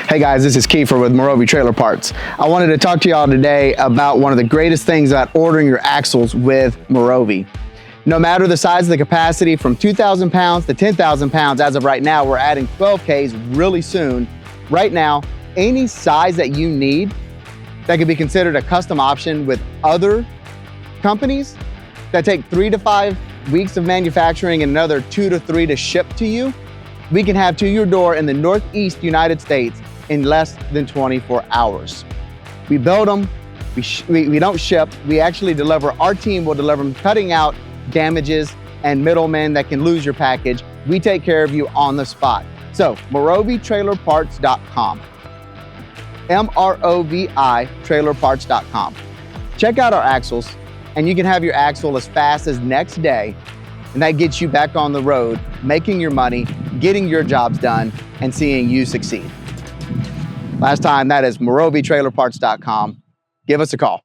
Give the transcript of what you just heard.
Hey guys, this is Kiefer with Mrovi Trailer Parts. I wanted to talk to y'all today about one of the greatest things about ordering your axles with Mrovi. No matter the size of the capacity, from 2,000 pounds to 10,000 pounds, as of right now, we're adding 12Ks really soon. Right now, any size that you need that could be considered a custom option with other companies that take 3 to 5 weeks of manufacturing and another 2 to 3 to ship to you, we can have to your door in the Northeast United States in less than 24 hours. We build them, we don't ship, we actually deliver. Our team will deliver them, cutting out damages and middlemen that can lose your package. We take care of you on the spot. So, MroviTrailerParts.com. MROVI trailerparts.com. Check out our axles, and you can have your axle as fast as next day, and that gets you back on the road, making your money, getting your jobs done, and seeing you succeed. Last time, that is MroviTrailerParts.com. Give us a call.